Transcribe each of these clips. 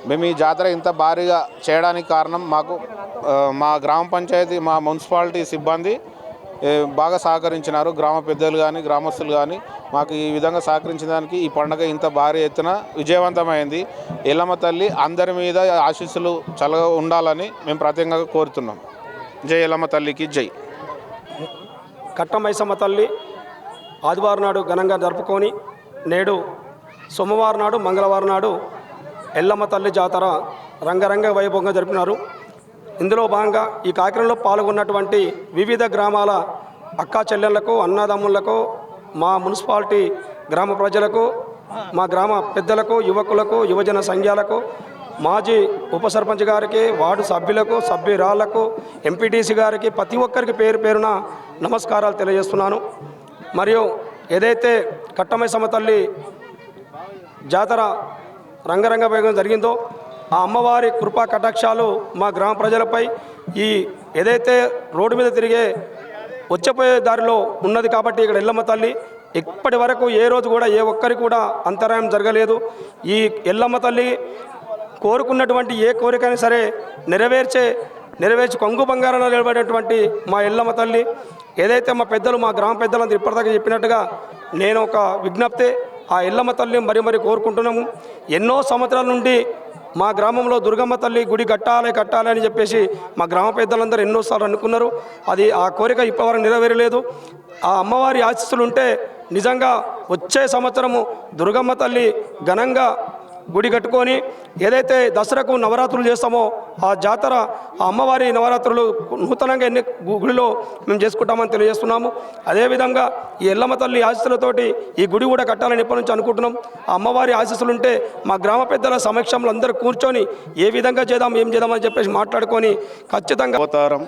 మేము ఈ జాతర ఇంత భారీగా చేయడానికి కారణం మాకు మా గ్రామ పంచాయతీ మా మున్సిపాలిటీ సిబ్బంది బాగా సహకరించినారు. గ్రామ పెద్దలు కానీ గ్రామస్తులు కానీ మాకు ఈ విధంగా సహకరించిన దానికి ఈ పండుగ ఇంత భారీ ఎత్తున విజయవంతమైంది. ఎల్లమ్మ తల్లి అందరి మీద ఆశీస్సులు చల్లగా ఉండాలని మేము ప్రత్యేకంగా కోరుతున్నాం. జై ఎల్లమ్మ తల్లికి జై. కట్టమైసమ్మ తల్లి ఆదివారం నాడు ఘనంగా జరుపుకొని నేడు సోమవారం నాడు మంగళవారం నాడు ఎల్లమ్మ తల్లి జాతర రంగరంగ వైభవంగా జరిపినారు. ఇందులో భాగంగా ఈ కార్యక్రమంలో పాల్గొన్నటువంటి వివిధ గ్రామాల అక్కా చెల్లెళ్లకు అన్నదమ్ములకు మా మున్సిపాలిటీ గ్రామ ప్రజలకు మా గ్రామ పెద్దలకు యువకులకు యువజన సంఘాలకు మాజీ ఉప సర్పంచ్ గారికి వార్డు సభ్యులకు సభ్యురాళ్లకు ఎంపీటీసీ గారికి ప్రతి ఒక్కరికి పేరు పేరున నమస్కారాలు తెలియజేస్తున్నాను. మరియు ఏదైతే కట్టమైసమ్మ తల్లి జాతర రంగరంగ వైభవం జరిగిందో ఆ అమ్మవారి కృపా కటాక్షాలు మా గ్రామ ప్రజలపై ఈ ఏదైతే రోడ్డు మీద తిరిగే వచ్చేపోయే దారిలో ఉన్నది కాబట్టి ఇక్కడ ఎల్లమ్మ తల్లి ఇప్పటి వరకు ఏ రోజు కూడా ఏ ఒక్కరికి కూడా అంతరాయం జరగలేదు. ఈ ఎల్లమ్మ తల్లి కోరుకున్నటువంటి ఏ కోరికైనా సరే నెరవేర్చి కొంగు బంగారంలో నిలబడేటువంటి మా ఎల్లమ్మ తల్లి ఏదైతే మా పెద్దలు మా గ్రామ పెద్దలందరూ ఇప్పటిదాకా చెప్పినట్టుగా నేను ఒక విజ్ఞప్తి ఆ ఎల్లమ్మ తల్లిని మరి కోరుకుంటున్నాము. ఎన్నో సంవత్సరాల నుండి మా గ్రామంలో దుర్గమ్మ తల్లి గుడి కట్టాలి అని చెప్పేసి మా గ్రామ పెద్దలందరూ ఎన్నోసార్లు అనుకున్నారు. అది ఆ కోరిక ఇప్పటివరకు నెరవేరలేదు. ఆ అమ్మవారి ఆశీస్సులు ఉంటే నిజంగా వచ్చే సంవత్సరము దుర్గమ్మ తల్లి ఘనంగా గుడి కట్టుకొని ఏదైతే దసరాకు నవరాత్రులు చేస్తామో ఆ జాతర ఆ అమ్మవారి నవరాత్రులు నూతనంగా గుడిలో మేము చేసుకుంటామని తెలియజేస్తున్నాము. అదేవిధంగా ఈ ఎల్లమ్మ తల్లి ఆశీస్సులతోటి ఈ గుడి కూడా కట్టాలని ఎప్పటి నుంచి అనుకుంటున్నాం. ఆ అమ్మవారి ఆశీస్సులుంటే మా గ్రామ పెద్దల సమక్షంలో అందరూ కూర్చొని ఏ విధంగా ఏం చేద్దామని చెప్పేసి మాట్లాడుకొని ఖచ్చితంగా అవతారం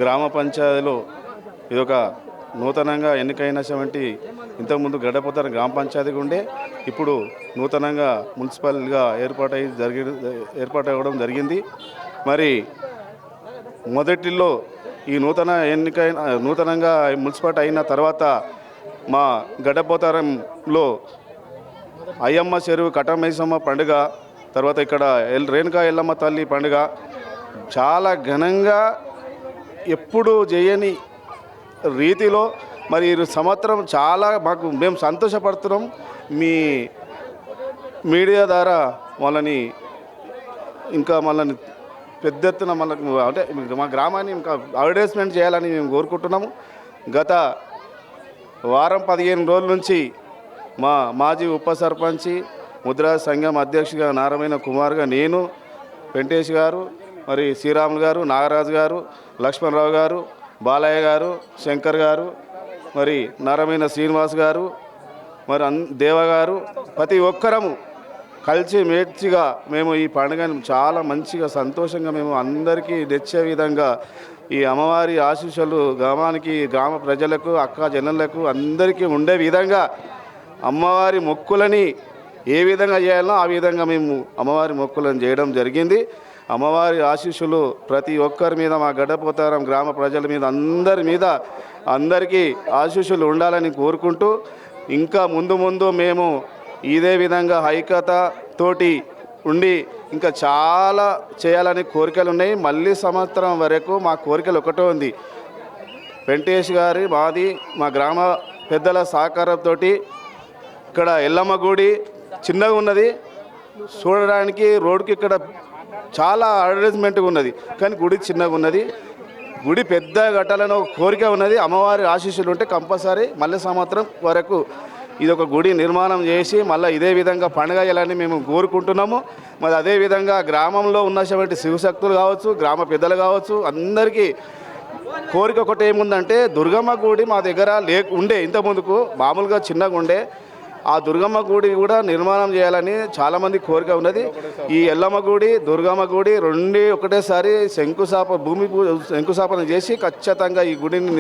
గ్రామ పంచాయతీలో ఇదొక నూతనంగా ఎన్నికైనటువంటి ఇంతకుముందు గడ్డపోతారం గ్రామ పంచాయతీగా ఉండే ఇప్పుడు నూతనంగా మున్సిపల్గా ఏర్పాటు అవ్వడం జరిగింది. మరి మొదటిలో ఈ నూతనంగా మున్సిపాలిటీ అయిన తర్వాత మా గడ్డపోతారంలో అయ్యమ్మ చెరువు కట్టమైసమ్మ పండుగ, తర్వాత ఇక్కడ రేణుకా ఎల్లమ్మ తల్లి పండుగ చాలా ఘనంగా ఎప్పుడు చేయని రీతిలో మరి ఈ సంవత్సరం చాలా మేము సంతోషపడుతున్నాం. మీ మీడియా ద్వారా వాళ్ళని పెద్ద ఎత్తున అంటే మా గ్రామాన్ని ఇంకా అడ్వర్టైజ్మెంట్ చేయాలని మేము కోరుకుంటున్నాము. గత వారం 15 రోజుల నుంచి మా మాజీ ఉప సర్పంచి ముద్రా సంఘం అధ్యక్షుడిగా నారాయణ కుమార్గా నేను, వెంకటేష్ గారు, మరి శ్రీరాములు గారు, నాగరాజు గారు, లక్ష్మణరావు గారు, బాలయ్య గారు, శంకర్ గారు, మరి నారాయణ శ్రీనివాస్ గారు, మరి దేవ గారు ప్రతి ఒక్కరము కలిసి మేడ్చిగా మేము ఈ పండుగను చాలా మంచిగా సంతోషంగా మేము అందరికీ నచ్చే విధంగా ఈ అమ్మవారి ఆశీస్సులు గ్రామానికి గ్రామ ప్రజలకు అక్క జనులకు అందరికీ ఉండే విధంగా అమ్మవారి మొక్కులని ఏ విధంగా చేయాలో ఆ విధంగా మేము అమ్మవారి మొక్కులను చేయడం జరిగింది. అమ్మవారి ఆశీస్సులు ప్రతి ఒక్కరి మీద మా గడ్డపోతారం గ్రామ ప్రజల మీద అందరికీ ఆశీస్సులు ఉండాలని కోరుకుంటూ ఇంకా ముందు మేము ఇదే విధంగా ఐక్యతతోటి ఉండి ఇంకా చాలా చేయాలని కోరికలు ఉన్నాయి. మళ్ళీ సంవత్సరం వరకు మా కోరికలు ఒకటే ఉంది. వెంకటేష్ గారి మాది మా గ్రామ పెద్దల సహకారంతో ఇక్కడ ఎల్లమ్మ గుడి చిన్నగా ఉన్నది, చూడడానికి రోడ్డుకి ఇక్కడ చాలా అడ్వర్టైజ్మెంట్గా ఉన్నది, కానీ గుడి చిన్నగా ఉన్నది. గుడి పెద్ద కట్టాలని ఒక కోరిక ఉన్నది. అమ్మవారి ఆశీస్సులు ఉంటే కంపల్సరీ మళ్ళీ సంవత్సరం వరకు ఇది ఒక గుడి నిర్మాణం చేసి మళ్ళీ ఇదే విధంగా పండుగ చేయాలని మేము కోరుకుంటున్నాము. మరి అదేవిధంగా గ్రామంలో ఉన్నటువంటి శివశక్తులు కావచ్చు, గ్రామ పెద్దలు కావచ్చు, అందరికీ కోరిక ఒకటి ఏముందంటే దుర్గమ్మ గుడి మా దగ్గర ఉండే ఇంతకుముందుకు మామూలుగా చిన్నగా ఉండే ఆ దుర్గమ్మ గుడి కూడా నిర్మాణం చేయాలని చాలామంది కోరిక ఉన్నది. ఈ ఎల్లమ్మ గుడి దుర్గమ్మ గుడి రెండు ఒకటేసారి శంకుస్థాపన చేసి ఖచ్చితంగా ఈ గుడిని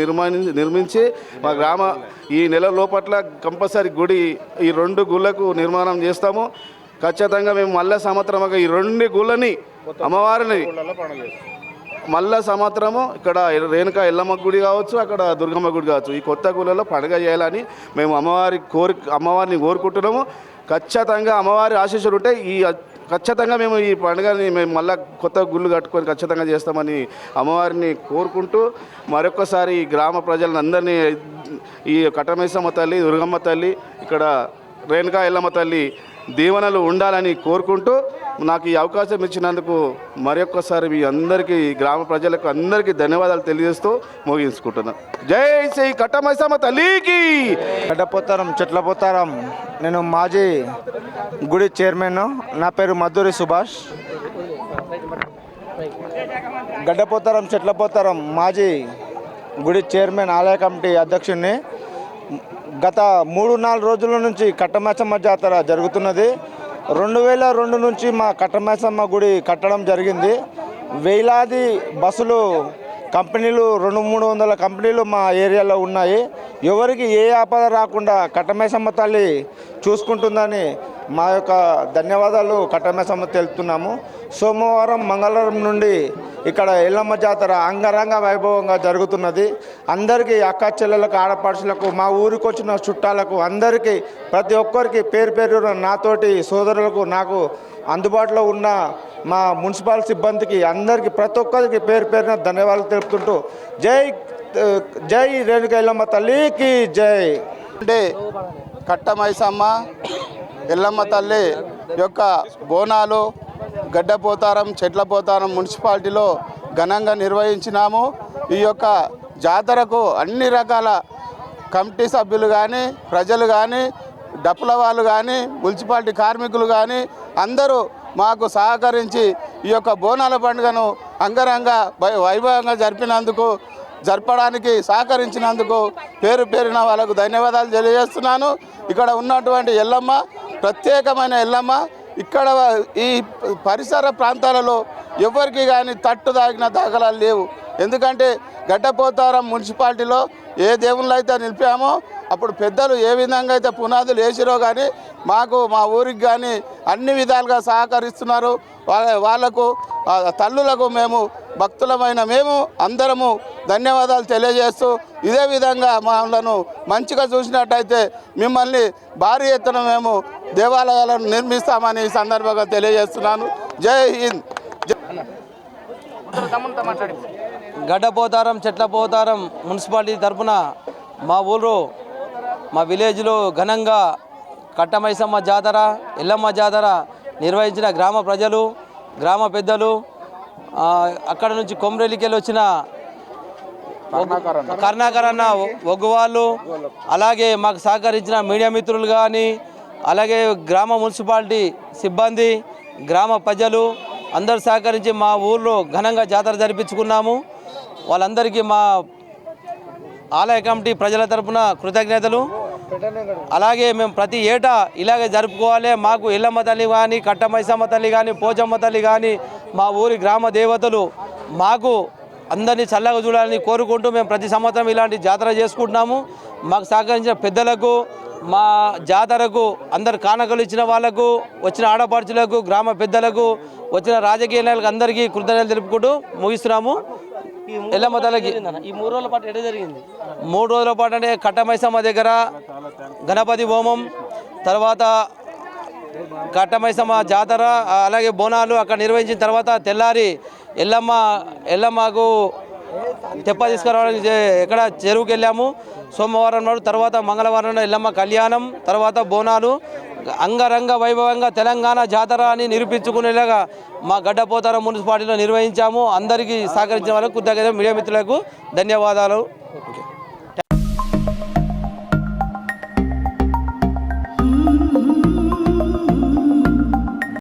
నిర్మించి మా గ్రామ ఈ నెల లోపట్ల కంపల్సరీ గుడి ఈ 2 గుళ్ళకు నిర్మాణం చేస్తాము. ఖచ్చితంగా మేము మళ్ళీ సంవత్సరం ఈ 2 గుళ్ళని అమ్మవారిని మళ్ళా సంవత్సరము ఇక్కడ రేణుకా ఎల్లమ్మ గుడి కావచ్చు, అక్కడ దుర్గమ్మ గుడి కావచ్చు, ఈ కొత్త గుళ్ళలో పండుగ చేయాలని మేము అమ్మవారిని కోరుకుంటున్నాము. ఖచ్చితంగా అమ్మవారి ఆశీస్సులు ఉంటే ఈ ఖచ్చితంగా మేము ఈ పండుగని మేము మళ్ళీ కొత్త గుళ్ళు కట్టుకొని ఖచ్చితంగా చేస్తామని అమ్మవారిని కోరుకుంటూ మరొకసారి ఈ గ్రామ ప్రజలందరినీ ఈ కట్టమైసమ్మ తల్లి, దుర్గమ్మ తల్లి, ఇక్కడ రేణుకా ఎల్లమ్మ తల్లి దీవెనలు ఉండాలని కోరుకుంటూ నాకు ఈ అవకాశం ఇచ్చినందుకు మరొక్కసారి మీ అందరికీ, గ్రామ ప్రజలకు అందరికీ ధన్యవాదాలు తెలియజేస్తూ ముగించుకుంటున్నాను. జై శ్రీ కట్టమైసమ్మ తల్లికి. గడ్డపోతారం చెట్లపోతారం. నేను మాజీ గుడి చైర్మన్. నా పేరు మధురి సుభాష్. గడ్డపోతారం చెట్లపోతారం మాజీ గుడి చైర్మన్, ఆలయ కమిటీ అధ్యక్షుడిని. గత 3-4 రోజుల నుంచి కట్టమైసమ్మ జాతర జరుగుతున్నది. 2002 నుంచి మా కట్టమైసమ్మ గుడి కట్టడం జరిగింది. వేలాది బస్సులు, కంపెనీలు, 200-300 కంపెనీలు మా ఏరియాలో ఉన్నాయి. ఎవరికి ఏ ఆపద రాకుండా కట్టమైసమ్మ తల్లి చూసుకుంటుందని మా యొక్క ధన్యవాదాలు కట్టమైసమ్మ తెలుపుతున్నాము. సోమవారం, మంగళవారం నుండి ఇక్కడ ఎల్లమ్మ జాతర అంగరంగ వైభవంగా జరుగుతున్నది. అందరికీ, అక్క చెల్లెలకు, ఆడపడుచులకు, మా ఊరికి వచ్చిన చుట్టాలకు అందరికీ, ప్రతి ఒక్కరికి పేరు పేరున, నాతోటి సోదరులకు, నాకు అందుబాటులో ఉన్న మా మున్సిపల్ సిబ్బందికి అందరికీ, ప్రతి ఒక్కరికి పేరు పేరున ధన్యవాదాలు తెలుపుతుంటూ జై రేణుకా ఎల్లమ్మ తల్లికి జై. అంటే కట్టమైసమ్మ ఎల్లమ్మ తల్లి యొక్క బోనాలు గడ్డపోతారం, చెట్లపోతారం మున్సిపాలిటీలో ఘనంగా నిర్వహించినాము. ఈ యొక్క జాతరకు అన్ని రకాల కమిటీ సభ్యులు కానీ, ప్రజలు కానీ, డప్పుల వాళ్ళు కానీ, మున్సిపాలిటీ కార్మికులు కానీ అందరూ మాకు సహకరించి ఈ యొక్క బోనాల పండుగను అంగరంగ వైభవంగా జరపడానికి సహకరించినందుకు పేరు పేరున వాళ్ళకు ధన్యవాదాలు తెలియజేస్తున్నాను. ఇక్కడ ఉన్నటువంటి ఎల్లమ్మ ప్రత్యేకమైన ఎల్లమ్మ. ఇక్కడ ఈ పరిసర ప్రాంతాలలో ఎవరికి కానీ తట్టు తాగిన దాఖలాలు లేవు. ఎందుకంటే గడ్డపోతారం మున్సిపాలిటీలో ఏ దేవుళ్ళు అయితే నిలిపామో అప్పుడు పెద్దలు ఏ విధంగా అయితే పునాదులు వేసిరో కానీ మాకు, మా ఊరికి కానీ అన్ని విధాలుగా సహకరిస్తున్నారు. వాళ్లకు, తల్లులకు మేము, భక్తులమైన మేము అందరము ధన్యవాదాలు తెలియజేస్తూ, ఇదే విధంగా మమ్మల్ని మంచిగా చూసినట్టయితే మిమ్మల్ని భారీ ఎత్తున మేము దేవాలయాలను నిర్మిస్తామని ఈ సందర్భంగా తెలియజేస్తున్నాను. జై హింద్. గడ్డపోతారం చెట్లపోతారం మున్సిపాలిటీ తరఫున మా ఊరు, మా విలేజ్లో ఘనంగా కట్టమైసమ్మ జాతర, ఎల్లమ్మ జాతర నిర్వహించిన గ్రామ ప్రజలు, గ్రామ పెద్దలు, అక్కడ నుంచి కొమ్రెలికెళ్ళి వచ్చిన కర్ణాకర్ అన్న ఒగ్గువాళ్ళు, అలాగే మాకు సహకరించిన మీడియా మిత్రులు కానీ, అలాగే గ్రామ మున్సిపాలిటీ సిబ్బంది, గ్రామ ప్రజలు అందరూ సహకరించి మా ఊళ్ళో ఘనంగా జాతర జరిపించుకున్నాము. వాళ్ళందరికీ మా ఆలయ కమిటీ ప్రజల తరపున కృతజ్ఞతలు. అలాగే మేము ప్రతి ఏటా ఇలాగే జరుపుకోవాలి. మాకు ఎల్లమ్మ తల్లి కానీ, కట్టమైసమ్మ తల్లి కానీ, పోచమ్మ తల్లి కానీ, మా ఊరి గ్రామ దేవతలు మాకు అందరినీ చల్లగా చూడాలని కోరుకుంటూ మేము ప్రతి సంవత్సరం ఇలాంటి జాతర చేసుకుంటున్నాము. మాకు సహకరించిన పెద్దలకు, మా జాతరకు అందరు కానుకలు ఇచ్చిన వాళ్ళకు, వచ్చిన ఆడపడుచులకు, గ్రామ పెద్దలకు, వచ్చిన రాజకీయ నాయకులకు అందరికీ కృతజ్ఞతలు తెలుపుకుంటూ ముగిస్తున్నాము. ఎల్లమ్మ తల్లికి ఈ 3 రోజుల పాటు ఎక్కడ జరిగింది? 3 రోజుల పాటు అంటే కట్టమైసమ్మ దగ్గర గణపతి హోమం, తర్వాత కట్టమైసమ్మ జాతర, అలాగే బోనాలు అక్కడ నిర్వహించిన తర్వాత తెల్లారి ఎల్లమ్మకు తెప్ప తీసుకురావడానికి ఎక్కడ చెరువుకి వెళ్ళాము. సోమవారం నాడు, తర్వాత మంగళవారం ఎల్లమ్మ కళ్యాణం, తర్వాత బోనాలు అంగరంగ వైభవంగా తెలంగాణ జాతర అని నిరూపించుకునేలాగా మా గడ్డపోతారం మున్సిపాలిటీలో నిర్వహించాము. అందరికీ సహకరించిన వాళ్ళకు, కృతజ్ఞతలు. మీడియా మిత్రులకు ధన్యవాదాలు.